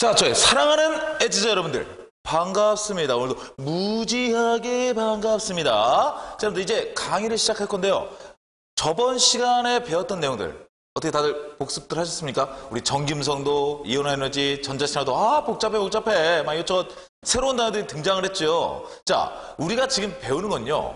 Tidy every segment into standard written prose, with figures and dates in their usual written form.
자, 저희 사랑하는 애청자 여러분들 반갑습니다. 오늘도 무지하게 반갑습니다. 자, 여러분들 이제 강의를 시작할 건데요. 저번 시간에 배웠던 내용들 어떻게 다들 복습들 하셨습니까? 우리 전김성도, 이온에너지, 전자신화도 복잡해 막 이것저것 새로운 단어들이 등장을 했죠. 자, 우리가 지금 배우는 건요,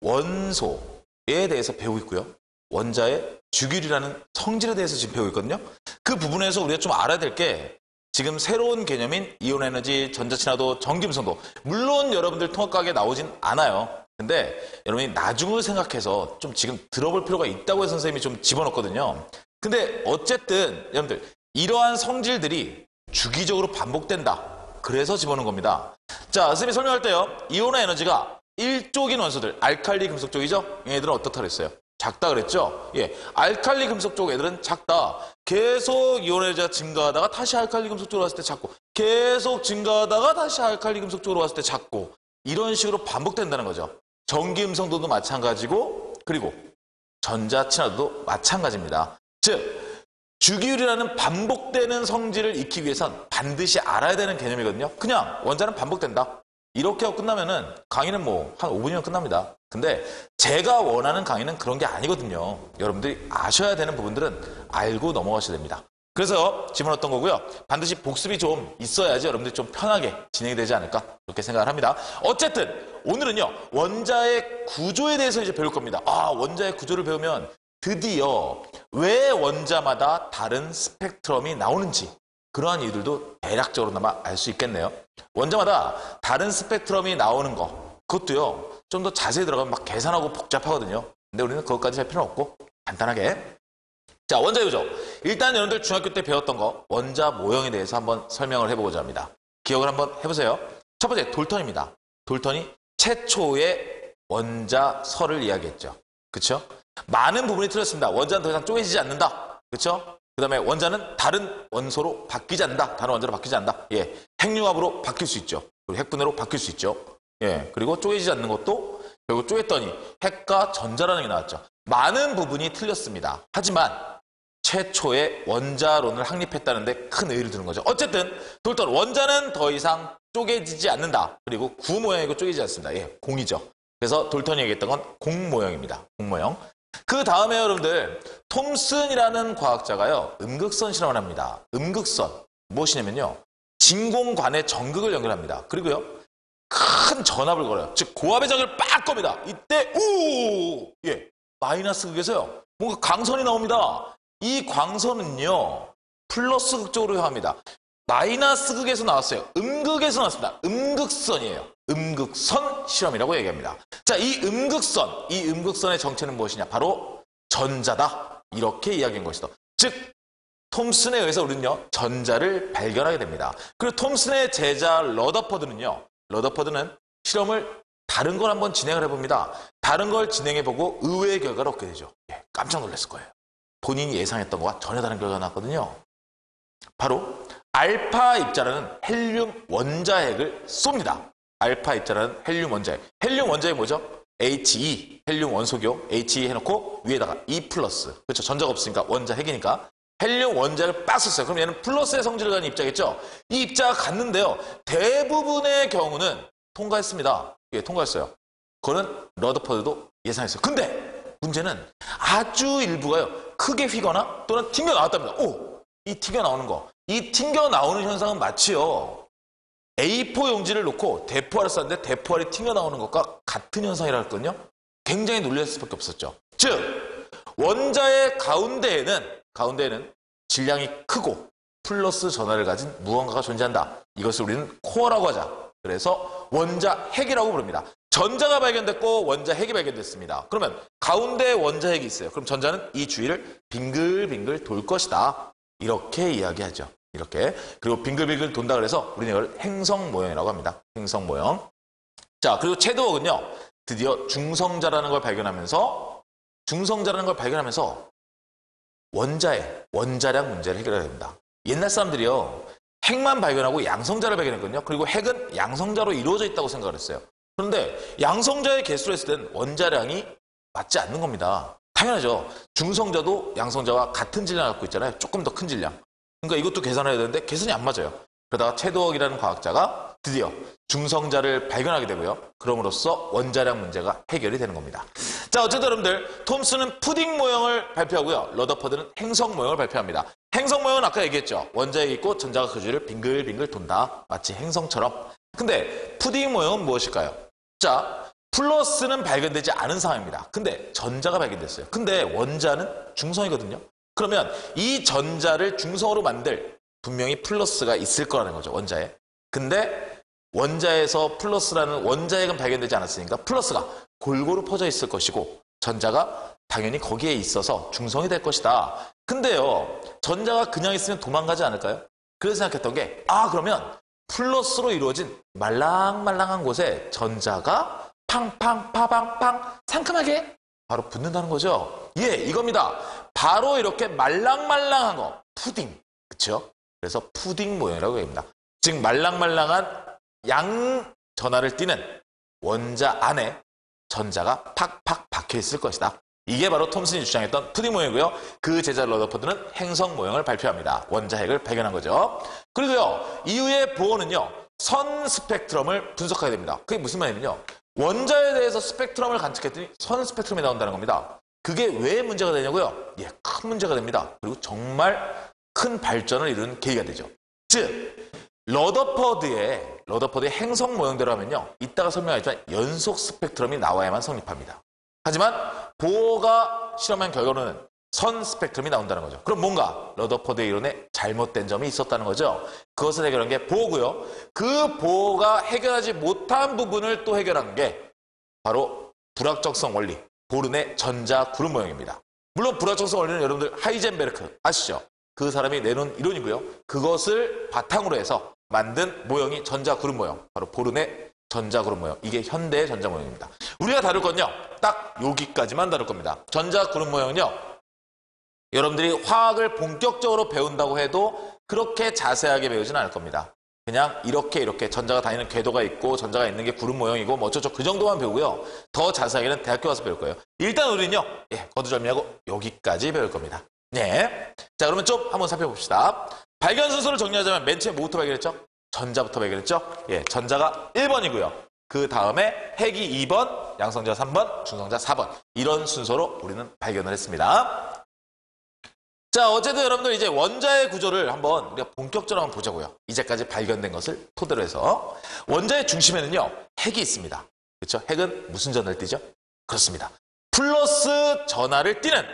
원소에 대해서 배우고 있고요, 원자의 주기율이라는 성질에 대해서 지금 배우고 있거든요. 그 부분에서 우리가 좀 알아야 될 게 지금 새로운 개념인 이온에너지, 전자친화도, 전김성도, 물론 여러분들 통합과학에 나오진 않아요. 근데 여러분이 나중을 생각해서 좀 지금 들어볼 필요가 있다고 해서 선생님이 좀 집어넣었거든요. 근데 어쨌든 여러분들 이러한 성질들이 주기적으로 반복된다. 그래서 집어넣은 겁니다. 자, 선생님이 설명할 때요, 이온화 에너지가 일쪽인 원소들, 알칼리 금속 쪽이죠? 얘네들은 어떻다 그랬어요? 작다 그랬죠? 예, 알칼리 금속 쪽 애들은 작다. 계속 이온 에너지가 증가하다가 다시 알칼리 금속 쪽으로 왔을 때 작고, 계속 증가하다가 다시 알칼리 금속 쪽으로 왔을 때 작고, 이런 식으로 반복된다는 거죠. 전기음성도도 마찬가지고, 그리고 전자친화도 마찬가지입니다. 즉, 주기율이라는 반복되는 성질을 익히기 위해선 반드시 알아야 되는 개념이거든요. 그냥 원자는 반복된다. 이렇게 하고 끝나면은 강의는 뭐 한 5분이면 끝납니다. 근데 제가 원하는 강의는 그런 게 아니거든요. 여러분들이 아셔야 되는 부분들은 알고 넘어가셔야 됩니다. 그래서 집어넣었던 거고요. 반드시 복습이 좀 있어야지 여러분들이 좀 편하게 진행이 되지 않을까, 그렇게 생각을 합니다. 어쨌든 오늘은요, 원자의 구조에 대해서 이제 배울 겁니다. 원자의 구조를 배우면 드디어 왜 원자마다 다른 스펙트럼이 나오는지, 그러한 이유들도 대략적으로나마 알 수 있겠네요. 원자마다 다른 스펙트럼이 나오는 거, 그것도요, 좀 더 자세히 들어가면 막 계산하고 복잡하거든요. 근데 우리는 그것까지 할 필요는 없고 간단하게. 자, 원자 구조. 일단 여러분들 중학교 때 배웠던 거, 원자 모형에 대해서 한번 설명을 해보고자 합니다. 기억을 한번 해보세요. 첫 번째, 돌턴입니다. 돌턴이 최초의 원자설을 이야기했죠. 그쵸? 많은 부분이 틀렸습니다. 원자는 더 이상 쪼개지지 않는다. 그쵸? 그 다음에 원자는 다른 원소로 바뀌지 않는다. 다른 원자로 바뀌지 않는다. 예, 핵융합으로 바뀔 수 있죠. 그리고 핵분해로 바뀔 수 있죠. 예, 그리고 쪼개지지 않는 것도 결국 쪼갰더니 핵과 전자라는 게 나왔죠. 많은 부분이 틀렸습니다. 하지만 최초의 원자론을 확립했다는데 큰 의의를 두는 거죠. 어쨌든 돌턴, 원자는 더 이상 쪼개지지 않는다. 그리고 구 모양이고 쪼개지지 않습니다. 예, 공이죠. 그래서 돌턴이 얘기했던 건 공 모형입니다. 공 모형. 그 다음에 여러분들 톰슨이라는 과학자가요, 음극선 실험을 합니다. 음극선 무엇이냐면요, 진공관의 전극을 연결합니다. 그리고요, 큰 전압을 걸어요. 즉 고압의 장을 빡 겁니다. 이때 마이너스 극에서요, 뭔가 광선이 나옵니다. 이 광선은요, 플러스 극 쪽으로 향합니다. 마이너스 극에서 나왔어요. 음극에서 나왔습니다. 음극선이에요. 음극선 실험이라고 얘기합니다. 자, 이 음극선의 정체는 무엇이냐? 바로 전자다. 이렇게 이야기한 것이다. 즉, 톰슨에 의해서 우리는요, 전자를 발견하게 됩니다. 그리고 톰슨의 제자 러더퍼드는 실험을 다른 걸 한번 진행을 해봅니다. 다른 걸 진행해보고 의외의 결과를 얻게 되죠. 예, 깜짝 놀랐을 거예요. 본인이 예상했던 것과 전혀 다른 결과가 나왔거든요. 바로 알파 입자라는 헬륨 원자핵을 쏩니다. 알파 입자라는 헬륨 원자핵. 헬륨 원자핵이 뭐죠? He, 헬륨 원소교, He 해놓고 위에다가 E+. 그렇죠. 전자가 없으니까 원자핵이니까. 헬륨 원자를 빡 썼어요. 그럼 얘는 플러스의 성질을 가진 입자겠죠? 이 입자가 갔는데요, 대부분의 경우는 통과했습니다. 예, 통과했어요. 그거는 러더퍼드도 예상했어요. 근데 문제는 아주 일부가요, 크게 휘거나 또는 튕겨 나왔답니다. 이 튕겨 나오는 거. 이 튕겨 나오는 현상은 마치요, A4 용지를 놓고 대포알을 쐈는데 대포알이 튕겨 나오는 것과 같은 현상이라 했거든요. 굉장히 놀랄 수밖에 없었죠. 즉, 원자의 가운데에는 질량이 크고 플러스 전하를 가진 무언가가 존재한다. 이것을 우리는 코어라고 하자. 그래서 원자핵이라고 부릅니다. 전자가 발견됐고 원자핵이 발견됐습니다. 그러면 가운데에 원자핵이 있어요. 그럼 전자는 이 주위를 빙글빙글 돌 것이다. 이렇게 이야기하죠. 이렇게. 그리고 빙글빙글 돈다 그래서 우리는 이걸 행성 모형이라고 합니다. 행성 모형. 자, 그리고 체드웍은요, 드디어 중성자라는 걸 발견하면서 원자량 문제를 해결해야 됩니다. 옛날 사람들이요, 핵만 발견하고 양성자를 발견했거든요. 그리고 핵은 양성자로 이루어져 있다고 생각을 했어요. 그런데 양성자의 개수로 했을 땐 원자량이 맞지 않는 겁니다. 당연하죠. 중성자도 양성자와 같은 질량을 갖고 있잖아요. 조금 더 큰 질량. 그러니까 이것도 계산해야 되는데 계산이 안 맞아요. 그러다가 최도억이라는 과학자가 드디어 중성자를 발견하게 되고요. 그럼으로써 원자량 문제가 해결이 되는 겁니다. 자, 어쨌든 여러분들, 톰슨은 푸딩 모형을 발표하고요. 러더퍼드는 행성 모형을 발표합니다. 행성 모형은 아까 얘기했죠. 원자핵이 있고 전자가 그 주위를 빙글빙글 돈다. 마치 행성처럼. 근데 푸딩 모형은 무엇일까요? 자, 플러스는 발견되지 않은 상황입니다. 근데 전자가 발견됐어요. 근데 원자는 중성이거든요. 그러면 이 전자를 중성으로 만들 분명히 플러스가 있을 거라는 거죠. 원자에. 근데 원자에서 플러스라는 원자핵은 발견되지 않았으니까 플러스가 골고루 퍼져 있을 것이고 전자가 당연히 거기에 있어서 중성이 될 것이다. 근데요, 전자가 그냥 있으면 도망가지 않을까요? 그래서 생각했던 게, 그러면 플러스로 이루어진 말랑말랑한 곳에 전자가 팡팡 파방팡 상큼하게 바로 붙는다는 거죠. 예, 이겁니다. 바로 이렇게 말랑말랑한 거, 푸딩. 그쵸? 그래서 푸딩 모형이라고 합니다. 즉 말랑말랑한 양 전하를 띠는 원자 안에 전자가 팍팍 박혀 있을 것이다. 이게 바로 톰슨이 주장했던 푸딩 모형이고요. 그 제자 러더퍼드는 행성 모형을 발표합니다. 원자핵을 발견한 거죠. 그리고요, 이후에 보어는요, 선 스펙트럼을 분석하게 됩니다. 그게 무슨 말이냐면요, 원자에 대해서 스펙트럼을 관측했더니 선 스펙트럼이 나온다는 겁니다. 그게 왜 문제가 되냐고요? 예, 큰 문제가 됩니다. 그리고 정말 큰 발전을 이루는 계기가 되죠. 즉, 러더퍼드의 행성 모형대로 하면요, 이따가 설명하겠지만 연속 스펙트럼이 나와야만 성립합니다. 하지만 보어가 실험한 결과로는 선 스펙트럼이 나온다는 거죠. 그럼 뭔가 러더퍼드의 이론에 잘못된 점이 있었다는 거죠. 그것을 해결한 게 보어고요. 그 보어가 해결하지 못한 부분을 또 해결한 게 바로 불확정성 원리, 보른의 전자 구름 모형입니다. 물론 불확정성 원리는 여러분들 하이젠베르크 아시죠? 그 사람이 내놓은 이론이고요. 그것을 바탕으로 해서 만든 모형이 전자 구름 모형, 바로 보른의 전자 구름 모형. 이게 현대의 전자 모형입니다. 우리가 다룰 건요, 딱 여기까지만 다룰 겁니다. 전자 구름 모형은요, 여러분들이 화학을 본격적으로 배운다고 해도 그렇게 자세하게 배우진 않을 겁니다. 그냥 이렇게 전자가 다니는 궤도가 있고 전자가 있는 게 구름 모형이고 뭐 어쩌고 그 정도만 배우고요. 더 자세하게는 대학교 가서 배울 거예요. 일단 우리는요, 거두절미하고 여기까지 배울 겁니다. 네. 자, 그러면 좀 한번 살펴봅시다. 발견 순서를 정리하자면 맨 처음에 뭐부터 발견했죠? 전자부터 발견했죠? 예, 전자가 1번이고요. 그 다음에 핵이 2번, 양성자 3번, 중성자 4번. 이런 순서로 우리는 발견을 했습니다. 자, 어쨌든 여러분들 이제 원자의 구조를 한번 우리가 본격적으로 한번 보자고요. 이제까지 발견된 것을 토대로 해서. 원자의 중심에는요, 핵이 있습니다. 그렇죠? 핵은 무슨 전하를 띠죠? 그렇습니다. 플러스 전하를 띠는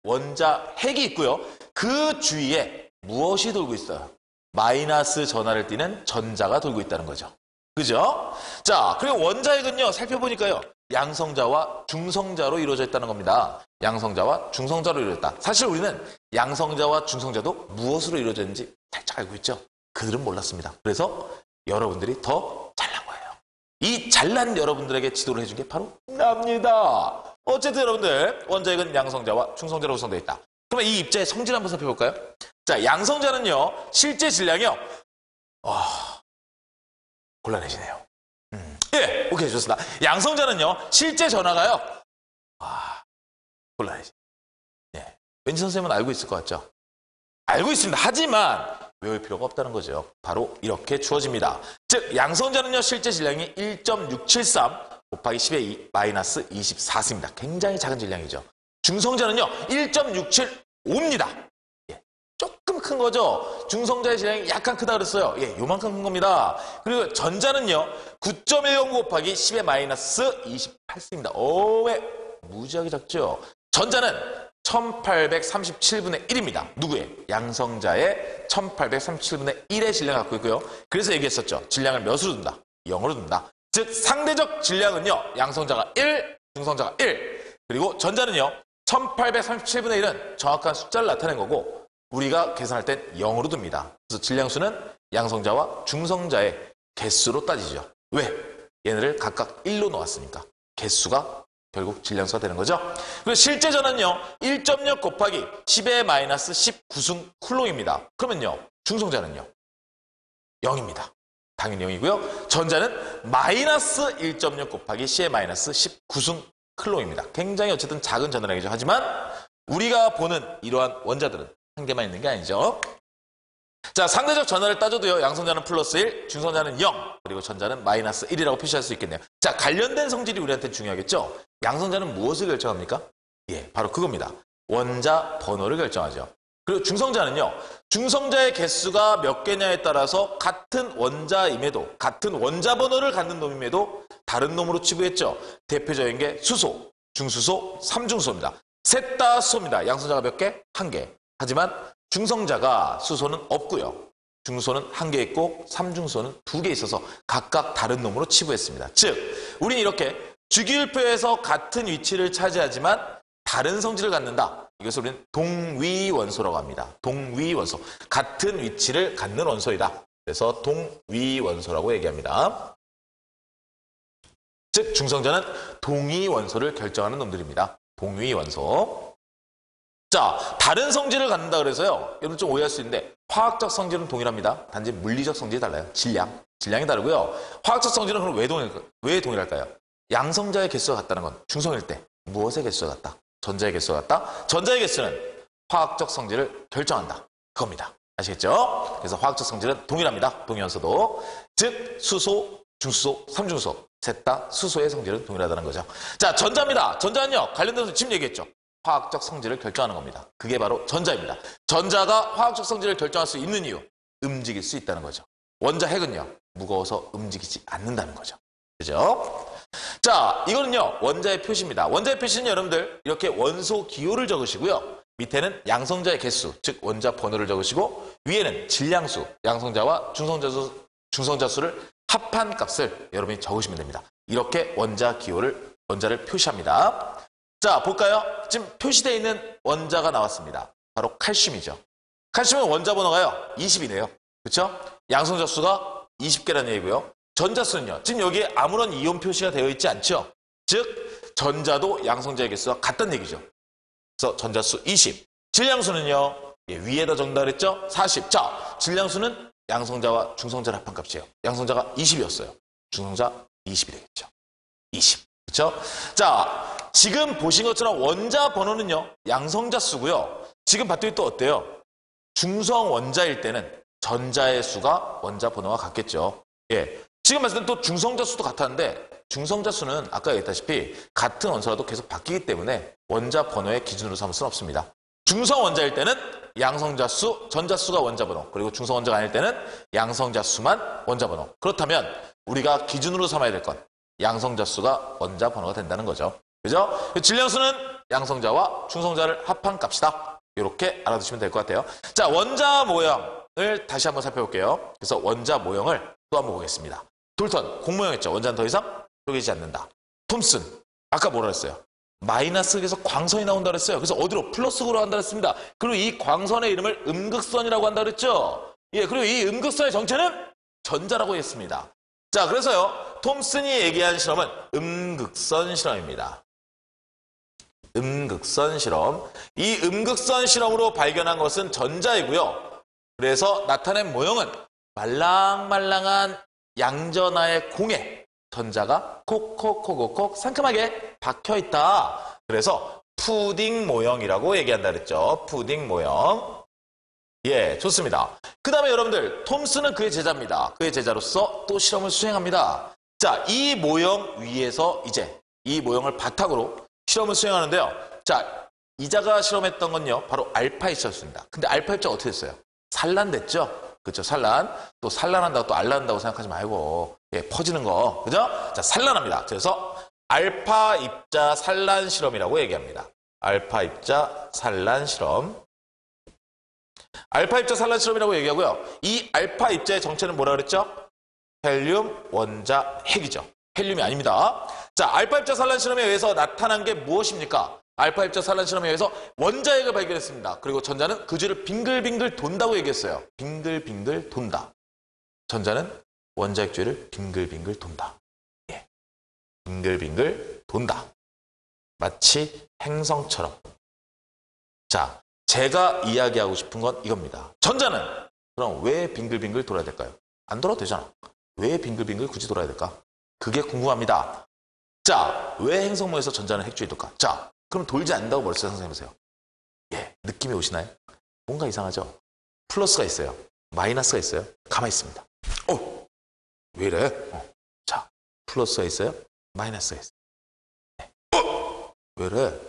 원자 핵이 있고요. 그 주위에 무엇이 돌고 있어요? 마이너스 전하를 띠는 전자가 돌고 있다는 거죠. 그죠? 자, 그리고 원자핵은요, 살펴보니까요, 양성자와 중성자로 이루어져 있다는 겁니다. 양성자와 중성자로 이루어졌다. 사실 우리는 양성자와 중성자도 무엇으로 이루어졌는지 살짝 알고 있죠? 그들은 몰랐습니다. 그래서 여러분들이 더 잘난 거예요. 이 잘난 여러분들에게 지도를 해준 게 바로 납니다. 어쨌든 여러분들, 원자핵은 양성자와 중성자로 구성되어 있다. 그러면 이 입자의 성질 한번 살펴볼까요? 자, 양성자는요, 실제 질량이요. 곤란해지네요. 예, 오케이, 좋습니다. 양성자는요, 실제 전하가요. 곤란해지. 예. 왠지 선생님은 알고 있을 것 같죠? 알고 있습니다. 하지만 외울 필요가 없다는 거죠. 바로 이렇게 주어집니다. 즉, 양성자는요, 실제 질량이 1.673 곱하기 10의 2 마이너스 24입니다. 굉장히 작은 질량이죠. 중성자는요, 1.675입니다. 예, 조금 큰 거죠. 중성자의 질량이 약간 크다 그랬어요. 예, 요만큼 큰 겁니다. 그리고 전자는요, 9.10 곱하기 10의 마이너스 28입니다. 왜 무지하게 작죠? 전자는 1837분의 1입니다. 누구의? 양성자의 1837분의 1의 질량을 갖고 있고요. 그래서 얘기했었죠. 질량을 몇으로 둔다? 0으로 둔다. 즉, 상대적 질량은요, 양성자가 1, 중성자가 1. 그리고 전자는요, 1837분의 1은 정확한 숫자를 나타낸 거고, 우리가 계산할 땐 0으로 둡니다. 그래서 질량수는 양성자와 중성자의 개수로 따지죠. 왜? 얘네를 각각 1로 놓았으니까. 개수가 결국 질량수가 되는 거죠. 그리고 실제 전은요, 1.6 곱하기 10의 마이너스 19승 쿨롱입니다. 그러면요, 중성자는요, 0입니다. 당연히 0이고요. 전자는 마이너스 1.6 곱하기 10의 마이너스 19승 클롱입니다. 굉장히 어쨌든 작은 전화량이죠. 하지만 우리가 보는 이러한 원자들은 한 개만 있는 게 아니죠. 자, 상대적 전화를 따져도요. 양성자는 플러스 1, 중성자는 0, 그리고 전자는 마이너스 1이라고 표시할 수 있겠네요. 자, 관련된 성질이 우리한테 중요하겠죠? 양성자는 무엇을 결정합니까? 예, 바로 그겁니다. 원자 번호를 결정하죠. 그리고 중성자는요. 중성자의 개수가 몇 개냐에 따라서 같은 원자임에도, 같은 원자 번호를 갖는 놈임에도 다른 놈으로 치부했죠. 대표적인 게 수소, 중수소, 삼중수소입니다. 셋 다 수소입니다. 양성자가 몇 개? 한 개. 하지만 중성자가 수소는 없고요. 중소는 한 개 있고 삼중소는 두 개 있어서 각각 다른 놈으로 치부했습니다. 즉, 우리는 이렇게 주기율표에서 같은 위치를 차지하지만 다른 성질을 갖는다. 이것을 우리는 동위원소라고 합니다. 동위원소. 같은 위치를 갖는 원소이다. 그래서 동위원소라고 얘기합니다. 즉, 중성자는 동위원소를 결정하는 놈들입니다. 동위원소. 자, 다른 성질을 갖는다 그래서요. 여러분 좀 오해할 수 있는데 화학적 성질은 동일합니다. 단지 물리적 성질이 달라요. 질량이 다르고요. 화학적 성질은 그럼 왜 동일할까요? 양성자의 개수가 같다는 건 중성일 때 무엇의 개수가 같다? 전자의 개수가 같다? 전자의 개수는 화학적 성질을 결정한다. 그겁니다. 아시겠죠? 그래서 화학적 성질은 동일합니다. 동위원소도. 즉, 수소, 중수소, 삼중수소. 셋 다 수소의 성질은 동일하다는 거죠. 자, 전자입니다. 전자는요. 관련돼서 지금 얘기했죠. 화학적 성질을 결정하는 겁니다. 그게 바로 전자입니다. 전자가 화학적 성질을 결정할 수 있는 이유, 움직일 수 있다는 거죠. 원자 핵은요, 무거워서 움직이지 않는다는 거죠. 그죠? 자, 이거는요, 원자의 표시입니다. 원자의 표시는 여러분들 이렇게 원소 기호를 적으시고요. 밑에는 양성자의 개수, 즉 원자 번호를 적으시고 위에는 질량수, 양성자와 중성자 수를 합한 값을 여러분이 적으시면 됩니다. 이렇게 원자를 표시합니다. 자, 볼까요? 지금 표시되어 있는 원자가 나왔습니다. 바로 칼슘이죠. 칼슘은 원자 번호가요, 20이네요. 그렇죠? 양성자 수가 20개라는 얘기고요. 전자수는요, 지금 여기에 아무런 이온 표시가 되어 있지 않죠? 즉, 전자도 양성자의 개수가 같다는 얘기죠. 그래서 전자수 20. 질량수는요, 위에다 적는다 그랬죠? 40. 자, 질량수는 양성자와 중성자를 합한 값이에요. 양성자가 20이었어요. 중성자 20이 되겠죠. 20. 그렇죠? 자, 지금 보신 것처럼 원자 번호는요, 양성자 수고요. 지금 봤더니 또 어때요? 중성 원자일 때는 전자의 수가 원자 번호와 같겠죠. 예. 지금 봤을 땐 또 중성자 수도 같았는데, 중성자 수는 아까 얘기했다시피 같은 원소라도 계속 바뀌기 때문에 원자 번호의 기준으로 삼을 수는 없습니다. 중성 원자일 때는 양성자 수, 전자 수가 원자 번호, 그리고 중성 원자가 아닐 때는 양성자 수만 원자 번호. 그렇다면 우리가 기준으로 삼아야 될 건 양성자 수가 원자 번호가 된다는 거죠. 그죠? 질량수는 양성자와 중성자를 합한 값이다. 이렇게 알아두시면 될 것 같아요. 자, 원자 모형을 다시 한번 살펴볼게요. 그래서 원자 모형을 또 한번 보겠습니다. 돌턴, 공모형했죠. 원자는 더 이상 쪼개지지 않는다. 톰슨, 아까 뭐라 그랬어요? 마이너스에서 광선이 나온다 그랬어요. 그래서 어디로? 플러스로 한다 그랬습니다. 그리고 이 광선의 이름을 음극선이라고 한다 그랬죠. 예, 그리고 이 음극선의 정체는 전자라고 했습니다. 자, 그래서요, 톰슨이 얘기한 실험은 음극선 실험입니다. 음극선 실험. 이 음극선 실험으로 발견한 것은 전자이고요. 그래서 나타낸 모형은 말랑말랑한 양전하의 공에 전자가 콕콕콕콕콕 상큼하게 박혀있다. 그래서 푸딩 모형이라고 얘기한다 그랬죠. 푸딩 모형. 예, 좋습니다. 그 다음에 여러분들, 톰슨은 그의 제자입니다. 그의 제자로서 또 실험을 수행합니다. 자, 이 모형 위에서 이제 이 모형을 바탕으로 실험을 수행하는데요. 자, 이자가 실험했던 건요, 바로 알파 입자였습니다. 근데 알파 입자가 어떻게 됐어요? 산란됐죠? 그렇죠, 산란. 또 산란한다고 또 알란다고 생각하지 말고, 예, 퍼지는 거. 그죠? 자, 산란합니다. 그래서 알파 입자 산란 실험이라고 얘기합니다. 알파 입자 산란 실험. 알파 입자 산란 실험이라고 얘기하고요. 이 알파 입자의 정체는 뭐라 그랬죠? 헬륨 원자 핵이죠. 헬륨이 아닙니다. 자, 알파 입자 산란 실험에 의해서 나타난 게 무엇입니까? 알파 입자 산란 실험에 의해서 원자핵을 발견했습니다. 그리고 전자는 그 주위를 빙글빙글 돈다고 얘기했어요. 빙글빙글 돈다. 전자는 원자핵 주위를 빙글빙글 돈다. 예. 빙글빙글 돈다. 마치 행성처럼. 자, 제가 이야기하고 싶은 건 이겁니다. 전자는 그럼 왜 빙글빙글 돌아야 될까요? 안 돌아도 되잖아. 왜 빙글빙글 굳이 돌아야 될까? 그게 궁금합니다. 자, 왜 행성모에서 전자는 핵주위에 돌까? 자, 그럼 돌지 않는다고 벌써 상상해보세요. 예, 느낌이 오시나요? 뭔가 이상하죠? 플러스가 있어요. 마이너스가 있어요. 가만히 있습니다. 왜 이래? 자, 플러스가 있어요. 마이너스가 있어요. 왜 이래?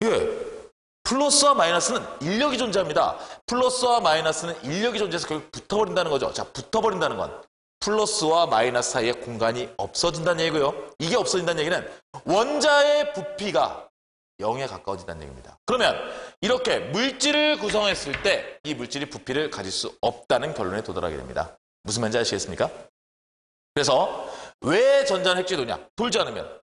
예. 플러스와 마이너스는 인력이 존재합니다. 플러스와 마이너스는 인력이 존재해서 결국 붙어버린다는 거죠. 자, 붙어버린다는 건 플러스와 마이너스 사이에 공간이 없어진다는 얘기고요. 이게 없어진다는 얘기는 원자의 부피가 0에 가까워진다는 얘기입니다. 그러면 이렇게 물질을 구성했을 때 이 물질이 부피를 가질 수 없다는 결론에 도달하게 됩니다. 무슨 말인지 아시겠습니까? 그래서 왜 전자는 핵질이 도냐? 돌지 않으면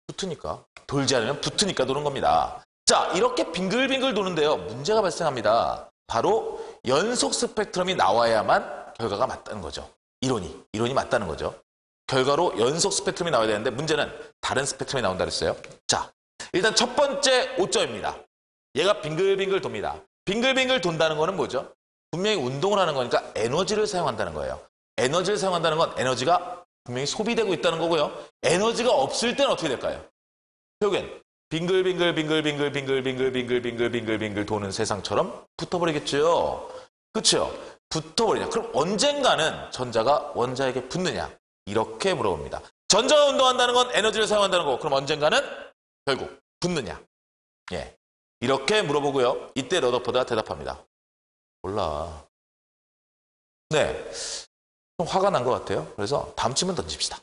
붙으니까. 돌지 않으면 붙으니까 도는 겁니다. 자, 이렇게 빙글빙글 도는데요. 문제가 발생합니다. 바로 연속 스펙트럼이 나와야만 결과가 맞다는 거죠. 이론이 맞다는 거죠. 결과로 연속 스펙트럼이 나와야 되는데 문제는 다른 스펙트럼이 나온다 그랬어요. 자, 일단 첫 번째 오점입니다. 얘가 빙글빙글 돕니다. 빙글빙글 돈다는 거는 뭐죠? 분명히 운동을 하는 거니까 에너지를 사용한다는 거예요. 에너지를 사용한다는 건 에너지가 분명히 소비되고 있다는 거고요. 에너지가 없을 때는 어떻게 될까요? 결국엔 빙글빙글 도는 세상처럼 붙어버리겠죠. 그렇죠? 붙어버리냐. 그럼 언젠가는 전자가 원자에게 붙느냐. 이렇게 물어봅니다. 전자가 운동한다는 건 에너지를 사용한다는 거고 그럼 언젠가는 결국 붙느냐. 예, 이렇게 물어보고요. 이때 러더퍼드가 대답합니다. 몰라. 네, 좀 화가 난 것 같아요. 그래서 다음 질문 던집시다.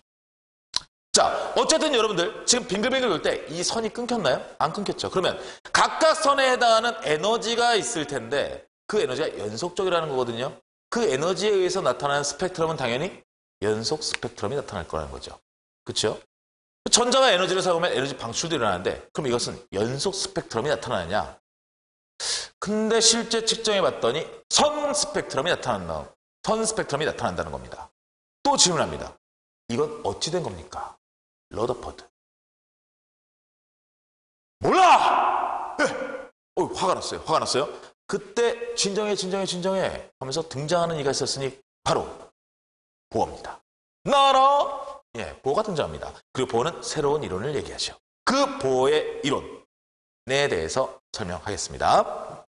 자, 어쨌든 여러분들 지금 빙글빙글 돌 때 이 선이 끊겼나요? 안 끊겼죠. 그러면 각각 선에 해당하는 에너지가 있을 텐데 그 에너지가 연속적이라는 거거든요. 그 에너지에 의해서 나타나는 스펙트럼은 당연히 연속 스펙트럼이 나타날 거라는 거죠. 그렇죠? 전자가 에너지를 사용하면 에너지 방출도 일어나는데 그럼 이것은 연속 스펙트럼이 나타나느냐? 근데 실제 측정해 봤더니 선 스펙트럼이 나타난다는 겁니다. 또 질문합니다. 이건 어찌 된 겁니까? 러더퍼드. 몰라! 네. 화가 났어요. 그때 진정해 하면서 등장하는 이가 있었으니 바로 보어입니다. 나라! 예, 보어가 등장합니다. 그리고 보어는 새로운 이론을 얘기하죠. 그 보어의 이론에 대해서 설명하겠습니다.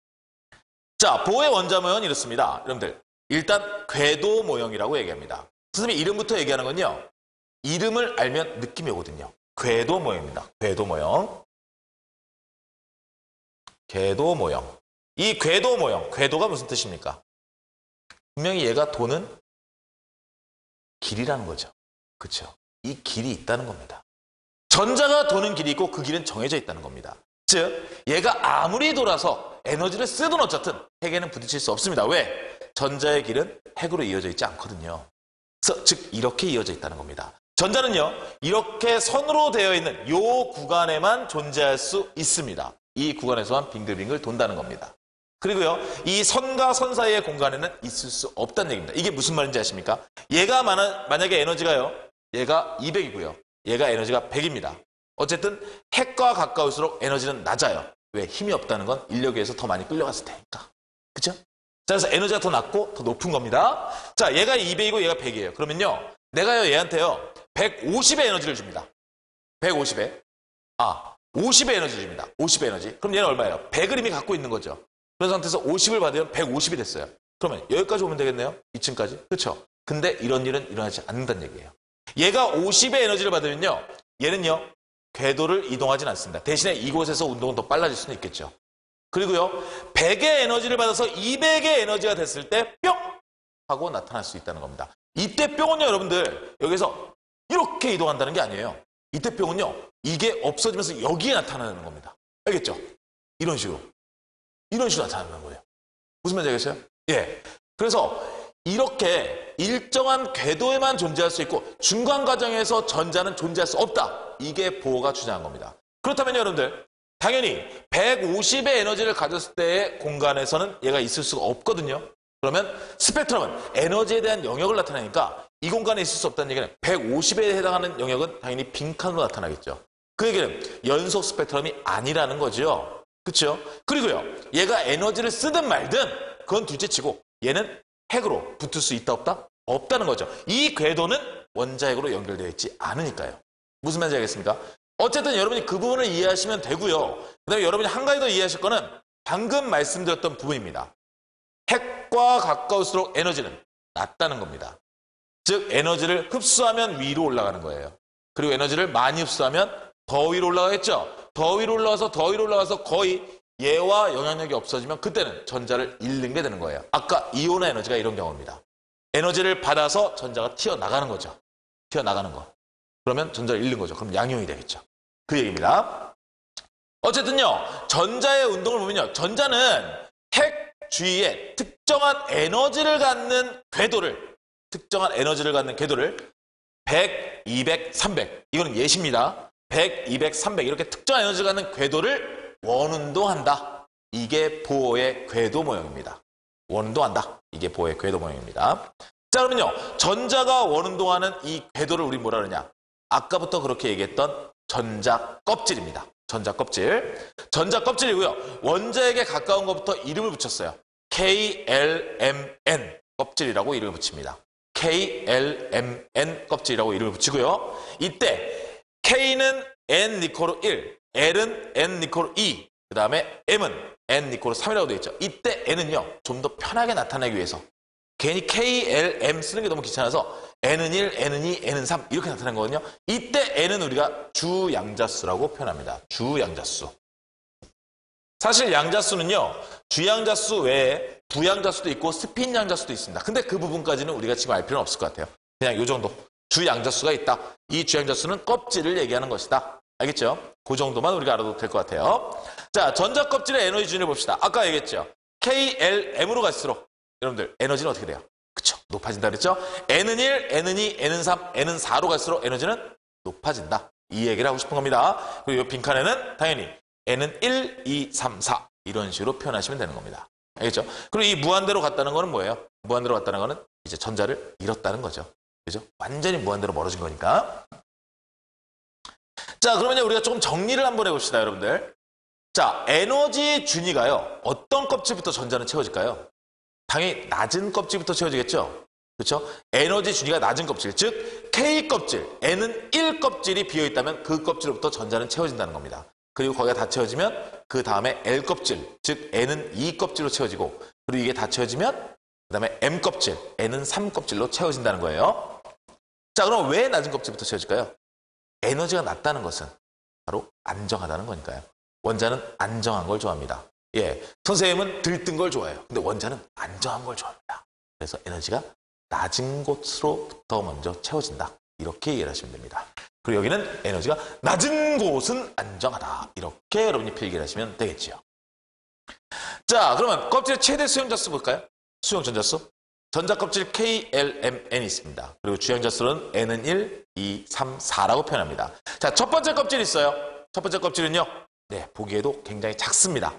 자, 보어의 원자 모형은 이렇습니다. 여러분들, 일단 궤도 모형이라고 얘기합니다. 선생님이 이름부터 얘기하는 건요. 이름을 알면 느낌이 오거든요. 궤도 모형입니다. 궤도 모형. 이 궤도 모형, 궤도가 무슨 뜻입니까? 분명히 얘가 도는 길이라는 거죠. 그렇죠? 이 길이 있다는 겁니다. 전자가 도는 길이 있고 그 길은 정해져 있다는 겁니다. 즉, 얘가 아무리 돌아서 에너지를 쓰든 어쨌든 핵에는 부딪힐 수 없습니다. 왜? 전자의 길은 핵으로 이어져 있지 않거든요. 그래서 즉 이렇게 이어져 있다는 겁니다. 전자는요, 이렇게 선으로 되어 있는 이 구간에만 존재할 수 있습니다. 이 구간에서만 빙글빙글 돈다는 겁니다. 그리고요, 이 선과 선 사이의 공간에는 있을 수 없다는 얘기입니다. 이게 무슨 말인지 아십니까? 얘가 만약에 에너지가요, 얘가 200이고요. 얘가 에너지가 100입니다. 어쨌든 핵과 가까울수록 에너지는 낮아요. 왜? 힘이 없다는 건 인력에 의해서 더 많이 끌려갔을 테니까. 그렇죠? 자, 그래서 에너지가 더 낮고 더 높은 겁니다. 자, 얘가 200이고 얘가 100이에요. 그러면요, 내가요 얘한테요 150의 에너지를 줍니다. 150의 50의 에너지를 줍니다. 50의 에너지. 그럼 얘는 얼마예요? 100을 이미 갖고 있는 거죠. 그런 상태에서 50을 받으면 150이 됐어요. 그러면 여기까지 오면 되겠네요. 2층까지. 그렇죠? 근데 이런 일은 일어나지 않는다는 얘기예요. 얘가 50의 에너지를 받으면요, 얘는요 궤도를 이동하진 않습니다. 대신에 이곳에서 운동은 더 빨라질 수는 있겠죠. 그리고요 100의 에너지를 받아서 200의 에너지가 됐을 때 뿅! 하고 나타날 수 있다는 겁니다. 이때 뿅은요 여러분들 여기서 이렇게 이동한다는 게 아니에요. 이때 뿅은요 이게 없어지면서 여기에 나타나는 겁니다. 알겠죠? 이런 식으로 나타나는 거예요. 무슨 말인지 알겠어요? 예. 그래서 이렇게 일정한 궤도에만 존재할 수 있고 중간 과정에서 전자는 존재할 수 없다. 이게 보어가 주장한 겁니다. 그렇다면 여러분들 당연히 150의 에너지를 가졌을 때의 공간에서는 얘가 있을 수가 없거든요. 그러면 스펙트럼은 에너지에 대한 영역을 나타내니까 이 공간에 있을 수 없다는 얘기는 150에 해당하는 영역은 당연히 빈칸으로 나타나겠죠. 그 얘기는 연속 스펙트럼이 아니라는 거죠. 그렇죠? 그리고요, 얘가 에너지를 쓰든 말든 그건 둘째치고 얘는 핵으로 붙을 수 있다 없다? 없다는 거죠. 이 궤도는 원자핵으로 연결되어 있지 않으니까요. 무슨 말인지 알겠습니까? 어쨌든 여러분이 그 부분을 이해하시면 되고요. 그 다음에 여러분이 한 가지 더 이해하실 거는 방금 말씀드렸던 부분입니다. 핵과 가까울수록 에너지는 낮다는 겁니다. 즉 에너지를 흡수하면 위로 올라가는 거예요. 그리고 에너지를 많이 흡수하면 더 위로 올라가겠죠. 더 위로 올라가서 더 위로 올라가서 거의 얘와 영향력이 없어지면 그때는 전자를 잃는 게 되는 거예요. 아까 이온화 에너지가 이런 경우입니다. 에너지를 받아서 전자가 튀어나가는 거죠. 튀어나가는 거. 그러면 전자를 잃는 거죠. 그럼 양이온이 되겠죠. 그 얘기입니다. 어쨌든요. 전자의 운동을 보면요. 전자는 핵 주위에 특정한 에너지를 갖는 궤도를 100, 200, 300 이거는 예시입니다. 100, 200, 300 이렇게 특정한 에너지를 갖는 궤도를 원운동한다. 이게 보어의 궤도 모형입니다. 원운동한다. 이게 보어의 궤도 모형입니다. 자 그러면요. 전자가 원운동하는 이 궤도를 우리 뭐라 그러냐. 아까부터 그렇게 얘기했던 전자 껍질입니다. 전자 껍질. 전자 껍질이고요. 원자에게 가까운 것부터 이름을 붙였어요. KLMN 껍질이라고 이름을 붙입니다. KLMN 껍질이라고 이름을 붙이고요. 이때 K는 N-니코르 1, L은 N-니코르 2, 그 다음에 M은 N-니코르 3이라고 되어 있죠. 이때 N은요. 좀 더 편하게 나타내기 위해서 괜히 KLM 쓰는 게 너무 귀찮아서 N은 1, N은 2, N은 3 이렇게 나타낸 거거든요. 이때 N은 우리가 주양자수라고 표현합니다. 주양자수. 사실 양자수는요. 주양자수 외에 부양자수도 있고 스핀양자수도 있습니다. 근데 그 부분까지는 우리가 지금 알 필요는 없을 것 같아요. 그냥 이 정도. 주양자수가 있다. 이 주양자수는 껍질을 얘기하는 것이다. 알겠죠? 그 정도만 우리가 알아도 될 것 같아요. 자, 전자 껍질의 에너지 준을 봅시다. 아까 얘기했죠. KLM으로 갈수록 여러분들 에너지는 어떻게 돼요? 그쵸? 높아진다 그랬죠? N은 1, N은 2, N은 3, N은 4로 갈수록 에너지는 높아진다. 이 얘기를 하고 싶은 겁니다. 그리고 이 빈칸에는 당연히 N은 1, 2, 3, 4 이런 식으로 표현하시면 되는 겁니다. 알겠죠? 그리고 이 무한대로 갔다는 거는 뭐예요? 무한대로 갔다는 거는 이제 전자를 잃었다는 거죠. 그죠? 완전히 무한대로 멀어진 거니까. 자, 그러면 우리가 조금 정리를 한번 해봅시다, 여러분들. 자, 에너지 준위가요. 어떤 껍질부터 전자는 채워질까요? 당연히 낮은 껍질부터 채워지겠죠? 그렇죠? 에너지 준위가 낮은 껍질, 즉 K 껍질, N은 1 껍질이 비어있다면 그 껍질로부터 전자는 채워진다는 겁니다. 그리고 거기가 다 채워지면 그 다음에 L 껍질, 즉 N은 2 껍질로 채워지고 그리고 이게 다 채워지면 그 다음에 M 껍질, N은 3 껍질로 채워진다는 거예요. 자, 그럼 왜 낮은 껍질부터 채워질까요? 에너지가 낮다는 것은 바로 안정하다는 거니까요. 원자는 안정한 걸 좋아합니다. 예, 선생님은 들뜬 걸 좋아해요. 근데 원자는 안정한 걸 좋아합니다. 그래서 에너지가 낮은 곳으로부터 먼저 채워진다. 이렇게 이해를 하시면 됩니다. 그리고 여기는 에너지가 낮은 곳은 안정하다. 이렇게 여러분이 필기를 하시면 되겠지요. 자, 그러면 껍질의 최대 수용자수 볼까요? 수용 전자수. 전자 껍질 KLMN이 있습니다. 그리고 주양자수는 N은 1, 2, 3, 4라고 표현합니다. 자, 첫 번째 껍질이 있어요. 첫 번째 껍질은요. 네, 보기에도 굉장히 작습니다.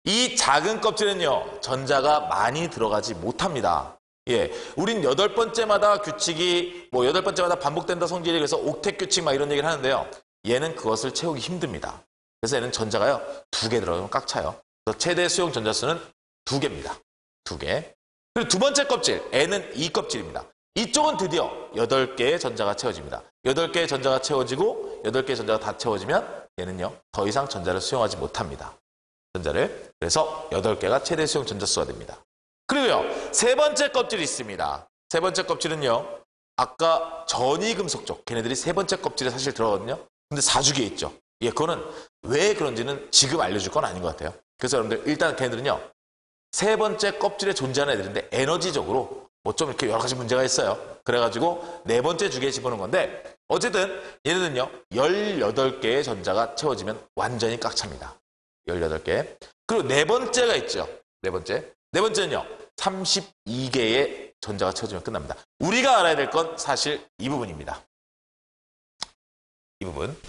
이 작은 껍질은요. 전자가 많이 들어가지 못합니다. 예, 우린 8번째마다 규칙이 뭐 8번째마다 반복된다 성질이 그래서 옥텟 규칙 막 이런 얘기를 하는데요. 얘는 그것을 채우기 힘듭니다. 그래서 얘는 전자가요. 2개 들어가면 꽉 차요. 그래서 최대 수용 전자수는 2개입니다. 2개. 그리고 두 번째 껍질, N은 2 껍질입니다. 이쪽은 드디어 8개의 전자가 채워집니다. 8개의 전자가 채워지고 8개의 전자가 다 채워지면 얘는요. 더 이상 전자를 수용하지 못합니다. 전자를. 그래서 8개가 최대 수용 전자수가 됩니다. 그리고요. 세 번째 껍질이 있습니다. 세 번째 껍질은요. 아까 전이금속 쪽. 걔네들이 세 번째 껍질에 사실 들어가거든요. 근데 4주기에 있죠. 예, 그거는 왜 그런지는 지금 알려줄 건 아닌 것 같아요. 그래서 여러분들 일단 걔네들은요. 세 번째 껍질에 존재하는 애들인데 에너지적으로 뭐 좀 이렇게 여러 가지 문제가 있어요. 그래가지고 네 번째 주기에 집어넣은 건데 어쨌든 얘네들은요. 18개의 전자가 채워지면 완전히 꽉 찹니다. 18개. 그리고 네 번째가 있죠. 네 번째. 네 번째는요. 32개의 전자가 채워지면 끝납니다. 우리가 알아야 될 건 사실 이 부분입니다. 이 부분.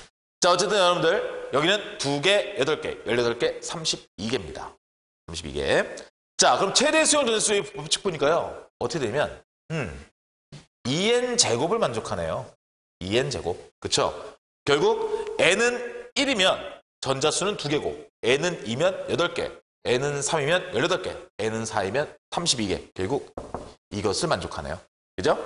자, 어쨌든 여러분들 여기는 2개, 8개, 18개, 32개입니다. 32개. 자, 그럼 최대 수용 전자수의 법칙 보니까요. 어떻게 되면 2n 제곱을 만족하네요. 2n 제곱. 그쵸? 결국 n은 1이면 전자수는 2개고 n은 2면 8개, n은 3이면 18개, n은 4이면 32개. 결국 이것을 만족하네요. 그죠?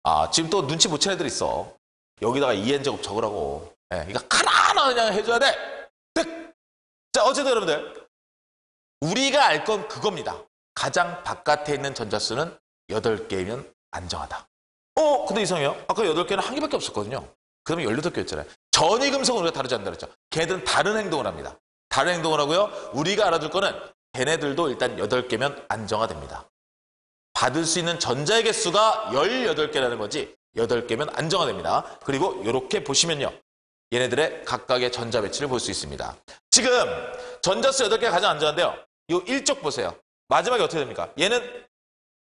아, 지금 또 눈치 못 채는 애들 있어. 여기다가 2n 제곱 적으라고. 예, 이거 하나하나 그냥 해줘야 돼. 득! 자, 어쨌든 여러분들 우리가 알 건 그겁니다. 가장 바깥에 있는 전자수는 8개이면 안정하다. 근데 이상해요. 아까 8개는 한 개밖에 없었거든요. 그 다음에 18개였잖아요. 전이금속은 우리가 다루지 않는다 그랬죠. 걔네들은 다른 행동을 합니다. 다른 행동을 하고요. 우리가 알아둘 거는 걔네들도 일단 8개면 안정화됩니다. 받을 수 있는 전자의 개수가 18개라는 거지 8개면 안정화됩니다. 그리고 이렇게 보시면요. 얘네들의 각각의 전자 배치를 볼 수 있습니다. 지금 전자수 8개가 가장 안정한데요. 이 1쪽 보세요. 마지막에 어떻게 됩니까? 얘는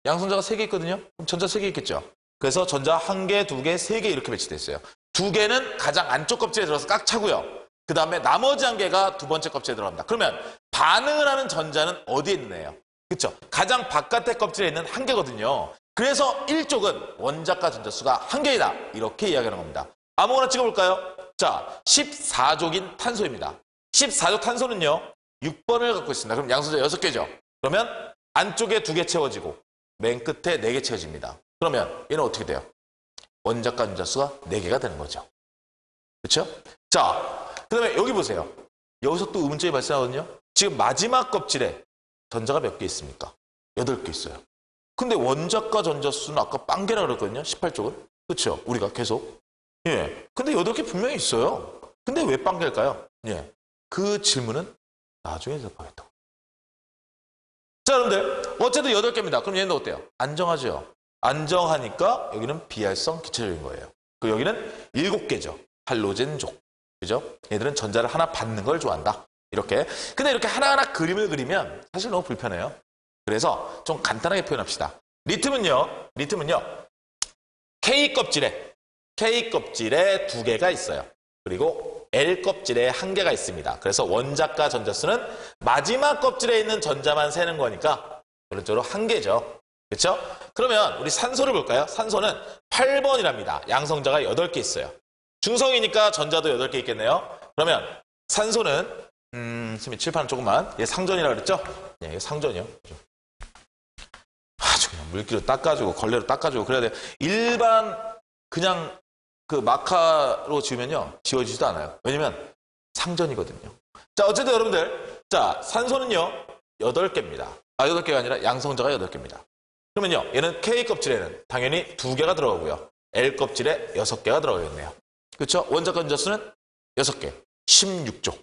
양성자가 3개 있거든요. 그럼 전자 3개 있겠죠. 그래서 전자 1개, 2개, 3개 이렇게 배치되어 있어요. 2개는 가장 안쪽 껍질에 들어서 꽉 차고요. 그 다음에 나머지 1개가 두 번째 껍질에 들어갑니다. 그러면 반응을 하는 전자는 어디에 있는 애예요? 그렇죠? 가장 바깥의 껍질에 있는 1개거든요. 그래서 1쪽은 원자가 전자수가 1개이다. 이렇게 이야기하는 겁니다. 아무거나 찍어볼까요? 자, 14족인 탄소입니다. 14족 탄소는요. 6번을 갖고 있습니다. 그럼 양성자 6개죠. 그러면 안쪽에 2개 채워지고 맨 끝에 4개 채워집니다. 그러면 얘는 어떻게 돼요? 원자가 전자수가 4개가 되는 거죠. 그렇죠? 자, 그 다음에 여기 보세요. 여기서 또 의문점이 발생하거든요. 지금 마지막 껍질에 전자가 몇 개 있습니까? 8개 있어요. 근데 원자가 전자수는 아까 빵개라 그랬거든요. 18쪽은. 그렇죠? 우리가 계속. 예. 근데 8개 분명히 있어요. 근데 왜 빵개일까요? 예. 그 질문은 나중에 대답하겠다고. 자, 여러분들. 어쨌든 8개입니다. 그럼 얘는 어때요? 안정하죠? 안정하니까 여기는 비활성 기체적인 거예요. 그 여기는 7개죠. 할로젠족. 그죠? 얘들은 전자를 하나 받는 걸 좋아한다. 이렇게. 근데 이렇게 하나하나 그림을 그리면 사실 너무 불편해요. 그래서 좀 간단하게 표현합시다. 리튬은요. K 껍질에 2개가 있어요. 그리고 L 껍질에 1개가 있습니다. 그래서 원자가 전자수는 마지막 껍질에 있는 전자만 세는 거니까 오른쪽으로 1개죠. 그렇죠? 그러면 우리 산소를 볼까요? 산소는 8번이랍니다. 양성자가 8개 있어요. 중성이니까 전자도 8개 있겠네요. 그러면 산소는 선생님 칠판은 조금만. 얘 상전이라고 그랬죠? 예, 이게 상전이요. 아주 그냥 물기로 닦아주고 걸레로 닦아주고 그래야 돼요. 일반 그냥 그 마카로 지우면요. 지워지지도 않아요. 왜냐면 상전이거든요. 자, 어쨌든 여러분들. 자, 산소는요. 8개입니다. 8개가 아니라 양성자가 8개입니다. 그러면요. 얘는 K 껍질에는 당연히 2개가 들어가고요. L 껍질에 6개가 들어가겠네요. 그렇죠? 원자가 전자수는 6개. 16조.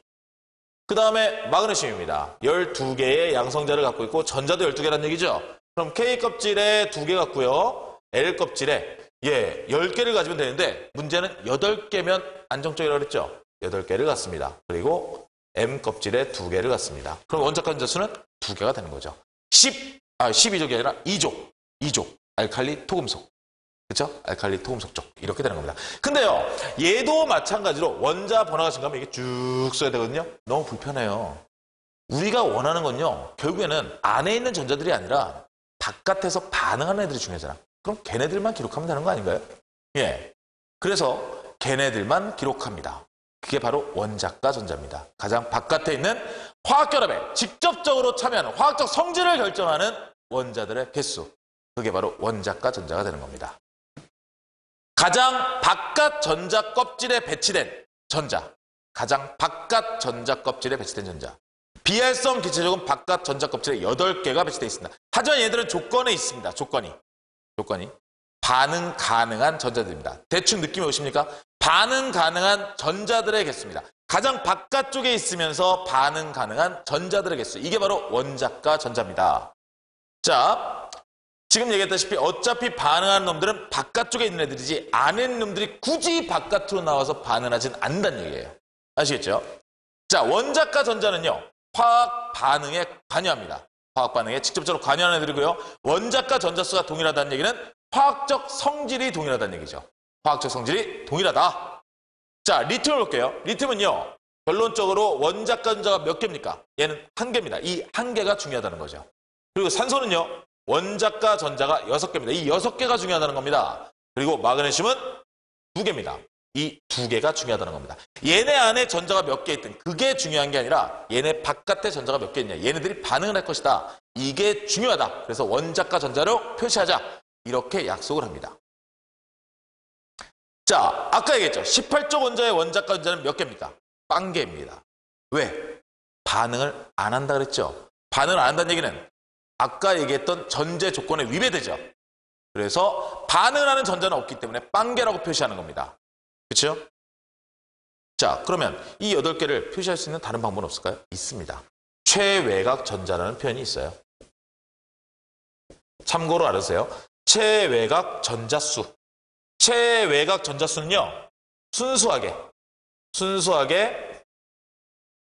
그 다음에 마그네슘입니다. 12개의 양성자를 갖고 있고 전자도 12개라는 얘기죠. 그럼 K 껍질에 2개 갖고요. L 껍질에 10개를 가지면 되는데 문제는 8개면 안정적이라고 그랬죠. 8개를 갖습니다. 그리고 M 껍질에 2개를 갖습니다. 그럼 원자가 전자수는 2개가 되는 거죠. 12족이 아니라 2족. 알칼리 토금속. 그렇죠? 알칼리 토금속 쪽. 이렇게 되는 겁니다. 근데요. 얘도 마찬가지로 원자 번호가 증가하면 이게 쭉 써야 되거든요. 너무 불편해요. 우리가 원하는 건요. 결국에는 안에 있는 전자들이 아니라 바깥에서 반응하는 애들이 중요하잖아. 그럼 걔네들만 기록하면 되는 거 아닌가요? 예. 그래서 걔네들만 기록합니다. 그게 바로 원자가 전자입니다. 가장 바깥에 있는 화학결합에 직접적으로 참여하는 화학적 성질을 결정하는 원자들의 개수. 그게 바로 원자가 전자가 되는 겁니다. 가장 바깥 전자 껍질에 배치된 전자. 가장 바깥 전자 껍질에 배치된 전자. 비활성 기체적은 바깥 전자 껍질에 8개가 배치되어 있습니다. 하지만 얘들은 조건에 있습니다. 조건이. 반응 가능한 전자들입니다. 대충 느낌이 오십니까? 반응 가능한 전자들의 개수입니다. 가장 바깥쪽에 있으면서 반응 가능한 전자들의 개수. 이게 바로 원자가 전자입니다. 자, 지금 얘기했다시피 어차피 반응하는 놈들은 바깥쪽에 있는 애들이지 안에 있는 놈들이 굳이 바깥으로 나와서 반응하진 않는다는 얘기예요. 아시겠죠? 자, 원자가 전자는요. 화학 반응에 관여합니다. 화학 반응에 직접적으로 관여하는 애들이고요. 원자가 전자수가 동일하다는 얘기는 화학적 성질이 동일하다는 얘기죠. 화학적 성질이 동일하다. 자, 리튬을 볼게요. 리튬은요. 결론적으로 원자가 전자가 몇 개입니까? 얘는 1개입니다. 이 1개가 중요하다는 거죠. 그리고 산소는요. 원자가 전자가 6개입니다. 이 6개가 중요하다는 겁니다. 그리고 마그네슘은 2개입니다. 이 2개가 중요하다는 겁니다. 얘네 안에 전자가 몇 개 있든 그게 중요한 게 아니라 얘네 바깥에 전자가 몇 개 있냐. 얘네들이 반응을 할 것이다. 이게 중요하다. 그래서 원자가 전자로 표시하자. 이렇게 약속을 합니다. 자, 아까 얘기했죠. 18조 원자의 원자가 전자는 몇 개입니까? 0개입니다. 왜? 반응을 안 한다 그랬죠. 반응을 안 한다는 얘기는 아까 얘기했던 전제 조건에 위배되죠. 그래서 반응하는 전자는 없기 때문에 빵개라고 표시하는 겁니다. 그렇죠? 자, 그러면 이 8개를 표시할 수 있는 다른 방법은 없을까요? 있습니다. 최외곽 전자라는 표현이 있어요. 참고로 알으세요. 최외곽 전자수. 최외곽 전자수는요, 순수하게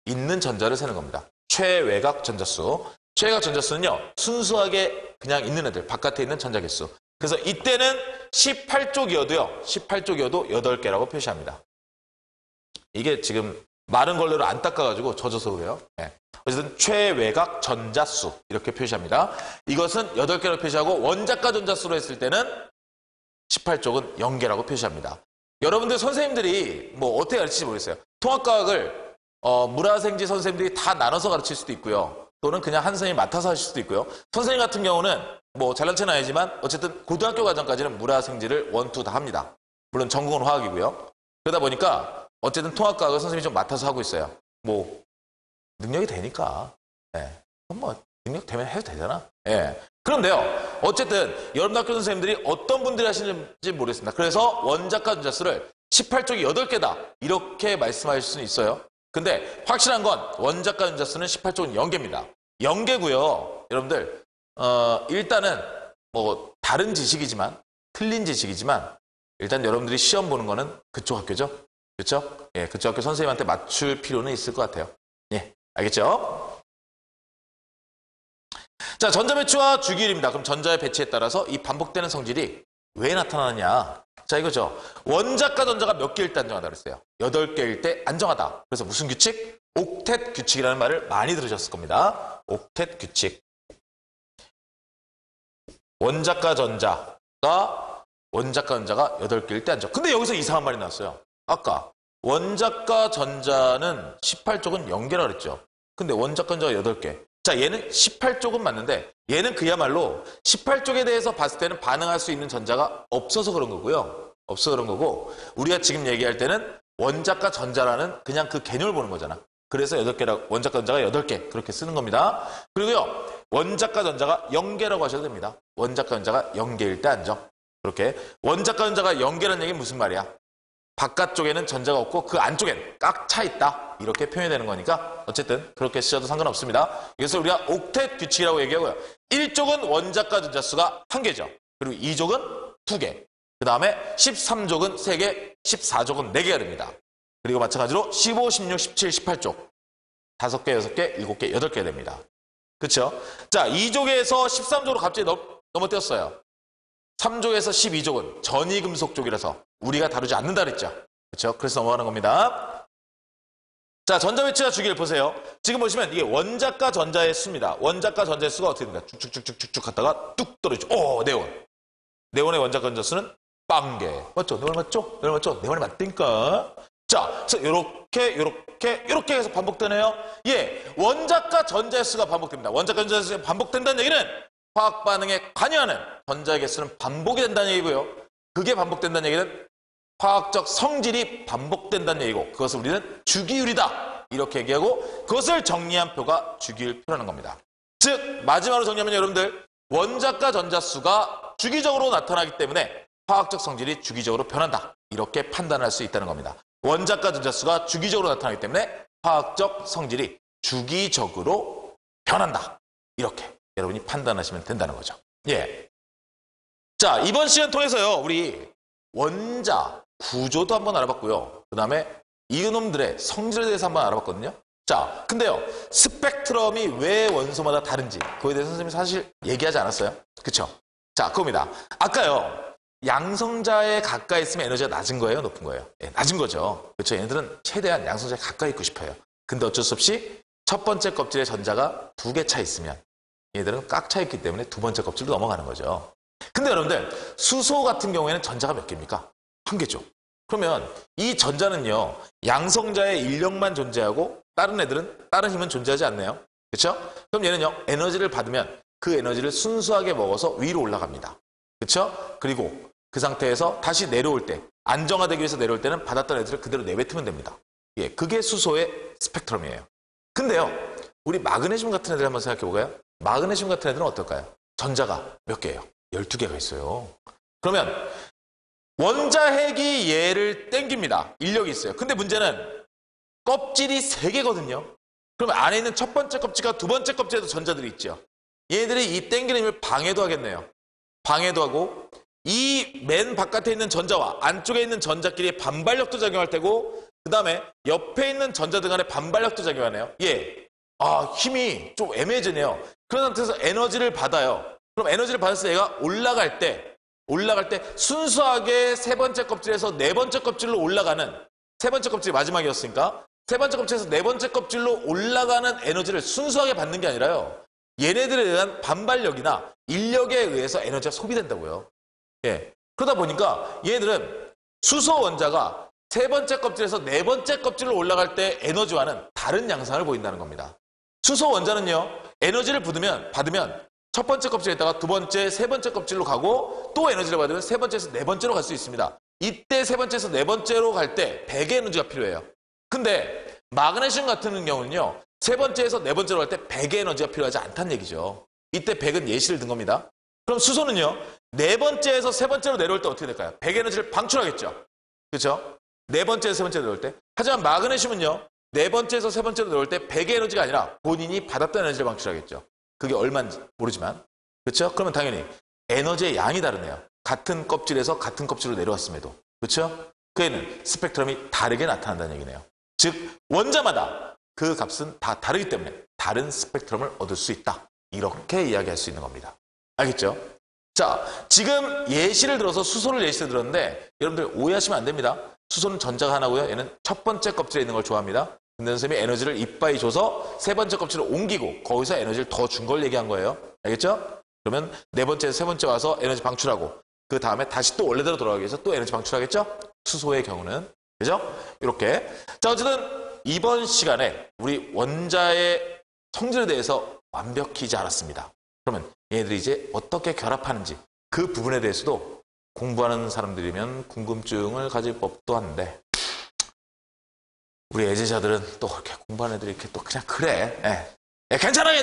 있는 전자를 세는 겁니다. 최외곽 전자수. 최외곽 전자수는요, 순수하게 그냥 있는 애들, 바깥에 있는 전자 개수. 그래서 이때는 18쪽이어도 8개라고 표시합니다. 이게 지금 마른 걸레로 안 닦아가지고 젖어서 그래요. 네. 어쨌든 최외곽 전자수 이렇게 표시합니다. 이것은 8개로 표시하고 원자가 전자수로 했을 때는 18쪽은 0개라고 표시합니다. 여러분들 선생님들이 뭐 어떻게 가르치는지 모르겠어요. 통합과학을 물화생지 선생님들이 다 나눠서 가르칠 수도 있고요. 또는 그냥 한 선생님이 맡아서 하실 수도 있고요. 선생님 같은 경우는 뭐 잘난 체는 아니지만 어쨌든 고등학교 과정까지는 물화생지를 1, 2 다 합니다. 물론 전공은 화학이고요. 그러다 보니까 어쨌든 통합과학을 선생님이 좀 맡아서 하고 있어요. 뭐 능력이 되니까. 예. 뭐 능력 되면 해도 되잖아. 예. 그런데요. 어쨌든 여러분 학교 선생님들이 어떤 분들이 하시는지 모르겠습니다. 그래서 원자가 전자수를 18쪽이 8개다. 이렇게 말씀하실 수는 있어요. 근데 확실한 건 원자가 전자수는 18쪽은 0개입니다. 0개고요. 여러분들 일단은 뭐 다른 지식이지만 틀린 지식이지만 일단 여러분들이 시험 보는 거는 그쪽 학교죠. 그렇죠? 예, 그쪽 학교 선생님한테 맞출 필요는 있을 것 같아요. 예, 알겠죠? 자, 전자 배치와 주기율입니다. 그럼 전자의 배치에 따라서 이 반복되는 성질이 왜 나타나느냐? 자, 이거죠. 원자과 전자가 몇 개일 때 안정하다 그랬어요. 8개일 때 안정하다. 그래서 무슨 규칙? 옥텟 규칙이라는 말을 많이 들으셨을 겁니다. 옥텟 규칙. 원자과 전자가 8개일 때 안정. 근데 여기서 이상한 말이 나왔어요. 아까 원자과 전자는 18쪽은 0개라 그랬죠. 근데 원자과 전자가 8개. 자, 얘는 18쪽은 맞는데 얘는 그야말로 18쪽에 대해서 봤을 때는 반응할 수 있는 전자가 없어서 그런 거고요. 없어서 그런 거고 우리가 지금 얘기할 때는 원자과 전자라는 그냥 그 개념을 보는 거잖아. 그래서 8개라고 원자과 전자가 8개 그렇게 쓰는 겁니다. 그리고요. 원자과 전자가 0개라고 하셔도 됩니다. 원자과 전자가 0개일 때 안정. 그렇게 원자과 전자가 0개라는 얘기는 무슨 말이야? 바깥쪽에는 전자가 없고 그 안쪽엔 꽉 차 있다. 이렇게 표현이 되는 거니까 어쨌든 그렇게 쓰셔도 상관없습니다. 그래서 우리가 옥텟 규칙이라고 얘기하고요. 1족은 원자과 전자수가 1개죠. 그리고 2족은 2개. 그 다음에 13족은 3개, 14족은 4개가 됩니다. 그리고 마찬가지로 15, 16, 17, 18족 5개, 6개, 7개, 8개 됩니다. 그렇죠? 자, 2족에서 13족으로 갑자기 넘어뛰었어요. 3족에서 12족은 전이금속족이라서 우리가 다루지 않는다 그랬죠. 그렇죠? 그래서 넘어가는 겁니다. 자, 전자 배치와 주기를 보세요. 지금 보시면 이게 원자과 전자의 수입니다. 원자과 전자의 수가 어떻게 됩니까? 쭉쭉쭉쭉쭉 갔다가 뚝 떨어지죠. 오, 네온. 네온의 원자과 전자 수는 빵개. 맞죠? 네온 맞죠? 네온 맞죠? 네온이 맞다니까. 자, 그래서 요렇게 해서 반복되네요. 예, 원자과 전자의 수가 반복됩니다. 원자과 전자의 수가 반복된다는 얘기는 화학 반응에 관여하는 전자의 개수는 반복이 된다는 얘기고요. 그게 반복된다는 얘기는 화학적 성질이 반복된다는 얘기고 그것을 우리는 주기율이다. 이렇게 얘기하고 그것을 정리한 표가 주기율표라는 겁니다. 즉 마지막으로 정리하면 여러분들 원자과 전자수가 주기적으로 나타나기 때문에 화학적 성질이 주기적으로 변한다. 이렇게 판단할 수 있다는 겁니다. 원자과 전자수가 주기적으로 나타나기 때문에 화학적 성질이 주기적으로 변한다. 이렇게 여러분이 판단하시면 된다는 거죠. 예. 자, 이번 시간 통해서요, 우리 원자 구조도 한번 알아봤고요. 그 다음에 이놈들의 성질에 대해서 한번 알아봤거든요. 자, 근데요, 스펙트럼이 왜 원소마다 다른지, 그거에 대해서 선생님이 사실 얘기하지 않았어요. 그쵸? 자, 그겁니다. 아까요, 양성자에 가까이 있으면 에너지가 낮은 거예요, 높은 거예요? 예, 낮은 거죠. 그렇죠? 얘네들은 최대한 양성자에 가까이 있고 싶어요. 근데 어쩔 수 없이 첫 번째 껍질에 전자가 2개 차 있으면 얘들은 꽉 차 있기 때문에 두 번째 껍질로 넘어가는 거죠. 근데 여러분들 수소 같은 경우에는 전자가 몇 개입니까? 1개죠. 그러면 이 전자는요, 양성자의 인력만 존재하고 다른 애들은 다른 힘은 존재하지 않네요. 그렇죠? 그럼 얘는요, 에너지를 받으면 그 에너지를 순수하게 먹어서 위로 올라갑니다. 그렇죠? 그리고 그 상태에서 다시 내려올 때, 안정화되기 위해서 내려올 때는 받았던 애들을 그대로 내뱉으면 됩니다. 예, 그게 수소의 스펙트럼이에요. 근데요, 우리 마그네슘 같은 애들 한번 생각해 볼까요? 마그네슘 같은 애들은 어떨까요? 전자가 몇 개예요? 12개가 있어요. 그러면 원자핵이 얘를 땡깁니다. 인력이 있어요. 근데 문제는 껍질이 3개거든요. 그러면 안에 있는 첫 번째 껍질과 두 번째 껍질에도 전자들이 있죠. 얘네들이 이 땡기는 힘을 방해도 하겠네요. 방해도 하고 이 맨 바깥에 있는 전자와 안쪽에 있는 전자끼리 반발력도 작용할 테고 그 다음에 옆에 있는 전자들 간의 반발력도 작용하네요. 예. 힘이 좀 애매해지네요. 그런 상태에서 에너지를 받아요. 그럼 에너지를 받았을 때 얘가 올라갈 때 순수하게 세 번째 껍질에서 네 번째 껍질로 올라가는 세 번째 껍질이 마지막이었으니까 세 번째 껍질에서 네 번째 껍질로 올라가는 에너지를 순수하게 받는 게 아니라요. 얘네들에 의한 반발력이나 인력에 의해서 에너지가 소비된다고요. 예. 그러다 보니까 얘네들은 수소 원자가 세 번째 껍질에서 네 번째 껍질로 올라갈 때 에너지와는 다른 양상을 보인다는 겁니다. 수소 원자는요. 에너지를 받으면 첫 번째 껍질에 있다가 두 번째, 세 번째 껍질로 가고 또 에너지를 받으면 세 번째에서 네 번째로 갈 수 있습니다. 이때 세 번째에서 네 번째로 갈 때 100의 에너지가 필요해요. 근데 마그네슘 같은 경우는요. 세 번째에서 네 번째로 갈 때 100의 에너지가 필요하지 않다는 얘기죠. 이때 100은 예시를 든 겁니다. 그럼 수소는요. 네 번째에서 세 번째로 내려올 때 어떻게 될까요? 100의 에너지를 방출하겠죠. 그렇죠? 네 번째에서 세 번째로 내려올 때. 하지만 마그네슘은요. 네 번째에서 세 번째로 내려올 때 100의 에너지가 아니라 본인이 받았던 에너지를 방출하겠죠. 그게 얼마인지 모르지만. 그렇죠? 그러면 당연히 에너지의 양이 다르네요. 같은 껍질에서 같은 껍질로 내려왔음에도. 그렇죠? 그 애는 스펙트럼이 다르게 나타난다는 얘기네요. 즉 원자마다 그 값은 다 다르기 때문에 다른 스펙트럼을 얻을 수 있다. 이렇게 이야기할 수 있는 겁니다. 알겠죠? 자, 지금 예시를 들어서 수소를 예시를 들었는데 여러분들 오해하시면 안 됩니다. 수소는 전자가 하나고요. 얘는 첫 번째 껍질에 있는 걸 좋아합니다. 근데 선생님이 에너지를 이빠이 줘서 세 번째 껍질을 옮기고 거기서 에너지를 더 준 걸 얘기한 거예요. 알겠죠? 그러면 네 번째에서 세 번째 와서 에너지 방출하고 그 다음에 다시 또 원래대로 돌아가기 위해서 또 에너지 방출하겠죠? 수소의 경우는. 그죠? 이렇게. 자, 어쨌든 이번 시간에 우리 원자의 성질에 대해서 완벽히 이제 알았습니다. 그러면 얘네들이 이제 어떻게 결합하는지 그 부분에 대해서도 공부하는 사람들이면 궁금증을 가질 법도 한데 우리 애제자들은 또 이렇게 공부하는 애들이 이렇게 또 그냥 그래. 괜찮아.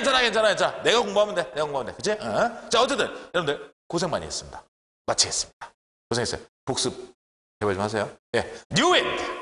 내가 공부하면 돼. 그치? 자, 어쨌든 여러분들 고생 많이 했습니다. 마치겠습니다. 고생했어요. 복습 제발 좀 하세요. 뉴 윈드!